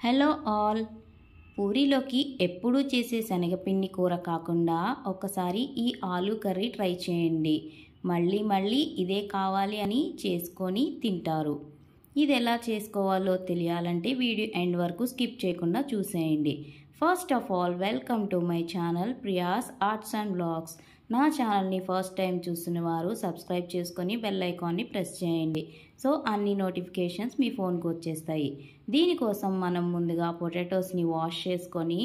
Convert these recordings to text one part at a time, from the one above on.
Hello all, పూరీలోకి ఎప్పుడూ చేసే శనగపిండి కూర కాకుండా ఒకసారి ఈ ఆలూ కర్రీ ట్రై చేయండి. మళ్ళీ మళ్ళీ ఇదే కావాలి అని చేసుకొని తింటారు. ఇది ఎలా చేసుకోవాలో తెలియాలంటే వీడియో ఎండ్ వరకు స్కిప్ చేయకుండా చూసేయండి. First of all, welcome to my channel Priya's arts and blogs. నా ఛానల్ని ఫస్ట్ టైం చూస్తున్న వారు సబ్స్క్రైబ్ చేసుకొని బెల్ ఐకాన్ని ప్రెస్ చేయండి. సో అన్ని నోటిఫికేషన్స్ మీ ఫోన్కి వచ్చేస్తాయి. దీనికోసం మనం ముందుగా పొటాటోస్ని వాష్ చేసుకొని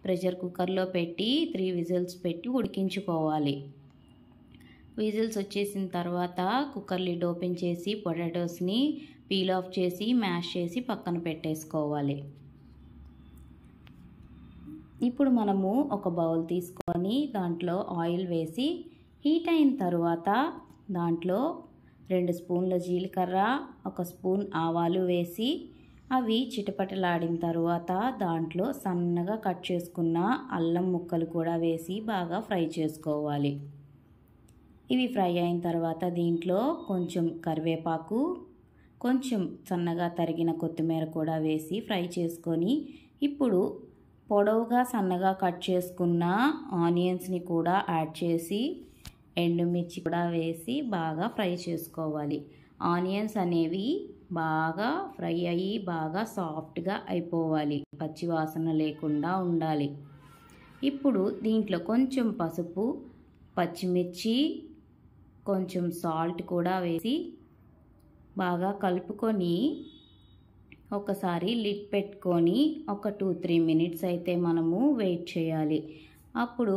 ప్రెషర్ కుక్కర్లో పెట్టి 3 విజిల్స్ పెట్టి ఉడికించుకోవాలి. విజిల్స్ వచ్చేసిన తర్వాత కుక్కర్ లిడ్ ఓపెన్ చేసి పొటాటోస్ని పీల్ ఆఫ్ చేసి మ్యాష్ చేసి పక్కన పెట్టేసుకోవాలి. ఇప్పుడు మనము ఒక బౌల్ తీసుకొని దాంట్లో ఆయిల్ వేసి హీట్ అయిన తర్వాత దాంట్లో 2 స్పూన్ల జీలకర్ర, 1 స్పూన్ ఆవాలు వేసి అవి చిటపటలాడిన తర్వాత దాంట్లో సన్నగా కట్ చేసుకున్న అల్లం ముక్కలు కూడా వేసి బాగా ఫ్రై చేసుకోవాలి. ఇవి ఫ్రై అయిన తర్వాత దీంట్లో కొంచెం కరివేపాకు, కొంచెం సన్నగా తరిగిన కొత్తిమీర కూడా వేసి ఫ్రై చేసుకొని ఇప్పుడు పొడవుగా సన్నగా కట్ చేసుకున్న ఆనియన్స్ని కూడా యాడ్ చేసి ఎండుమిర్చి కూడా వేసి బాగా ఫ్రై చేసుకోవాలి. ఆనియన్స్ అనేవి బాగా ఫ్రై అయ్యి బాగా సాఫ్ట్గా అయిపోవాలి, పచ్చి వాసన లేకుండా ఉండాలి. ఇప్పుడు దీంట్లో కొంచెం పసుపు, పచ్చిమిర్చి, కొంచెం సాల్ట్ కూడా వేసి బాగా కలుపుకొని ఒకసారి లిడ్ పెట్టుకొని ఒక 2-3 మినిట్స్ అయితే మనము వెయిట్ చేయాలి. అప్పుడు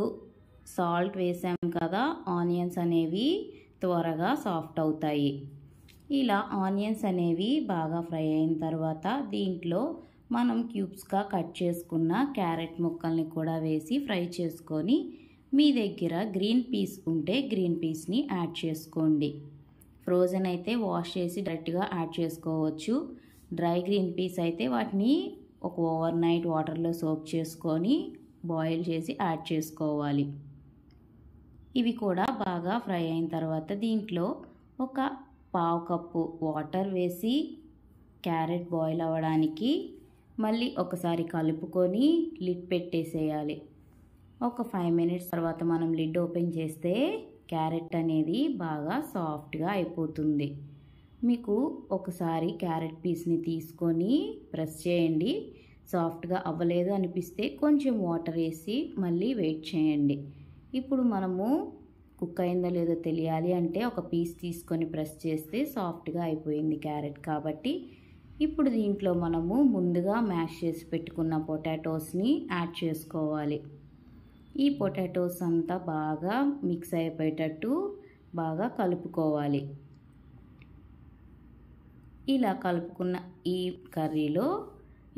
సాల్ట్ వేసాం కదా, ఆనియన్స్ అనేవి త్వరగా సాఫ్ట్ అవుతాయి. ఇలా ఆనియన్స్ అనేవి బాగా ఫ్రై అయిన తర్వాత దీంట్లో మనం క్యూబ్స్గా కట్ చేసుకున్న క్యారెట్ ముక్కల్ని కూడా వేసి ఫ్రై చేసుకొని మీ దగ్గర గ్రీన్ పీస్ ఉంటే గ్రీన్ పీస్ని యాడ్ చేసుకోండి. ఫ్రోజన్ అయితే వాష్ చేసి డైరెక్ట్గా యాడ్ చేసుకోవచ్చు. డ్రై గ్రీన్ పీస్ అయితే వాటిని ఒక ఓవర్ నైట్ వాటర్లో సోక్ చేసుకొని బాయిల్ చేసి యాడ్ చేసుకోవాలి. ఇవి కూడా బాగా ఫ్రై అయిన తర్వాత దీంట్లో ఒక 1/2 కప్పు వాటర్ వేసి క్యారెట్ బాయిల్ అవ్వడానికి మళ్ళీ ఒకసారి కలుపుకొని లిడ్ పెట్టేసేయాలి. ఒక 5 మినిట్స్ తర్వాత మనం లిడ్ ఓపెన్ చేస్తే క్యారెట్ అనేది బాగా సాఫ్ట్గా అయిపోతుంది. మీకు ఒకసారి క్యారెట్ పీస్ని తీసుకొని ప్రెస్ చేయండి. సాఫ్ట్గా అవ్వలేదు అనిపిస్తే కొంచెం వాటర్ వేసి మళ్ళీ వెయిట్ చేయండి. ఇప్పుడు మనము కుక్ అయిందో లేదో తెలియాలి అంటే ఒక పీస్ తీసుకొని ప్రెస్ చేస్తే సాఫ్ట్గా అయిపోయింది క్యారెట్ కాబట్టి. ఇప్పుడు దీంట్లో మనము ముందుగా మ్యాష్ చేసి పెట్టుకున్న పొటాటోస్ని యాడ్ చేసుకోవాలి. ఈ పొటాటోస్ అంతా బాగా మిక్స్ అయిపోయేటట్టు బాగా కలుపుకోవాలి. ఇలా కలుపుకున్న ఈ కర్రీలో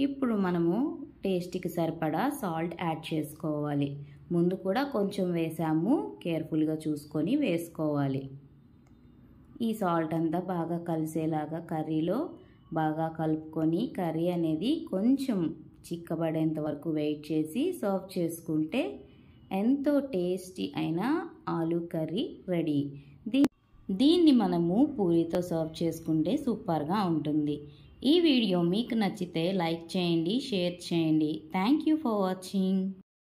ఇప్పుడు మనము టేస్ట్కి సరిపడా సాల్ట్ యాడ్ చేసుకోవాలి. ముందు కూడా కొంచెం వేసాము, కేర్ఫుల్గా చూసుకొని వేసుకోవాలి. ఈ సాల్ట్ అంతా బాగా కలిసేలాగా కర్రీలో బాగా కలుపుకొని కర్రీ అనేది కొంచెం చిక్కబడేంత వరకు వెయిట్ చేసి సర్వ్ చేసుకుంటే ఎంతో టేస్టీ అయిన ఆలూ కర్రీ రెడీ. దీన్ని మనము పూరీతో సర్వ్ చేసుకుంటే సూపర్గా ఉంటుంది. ఈ వీడియో మీకు నచ్చితే లైక్ చేయండి, షేర్ చేయండి. Thank you for watching.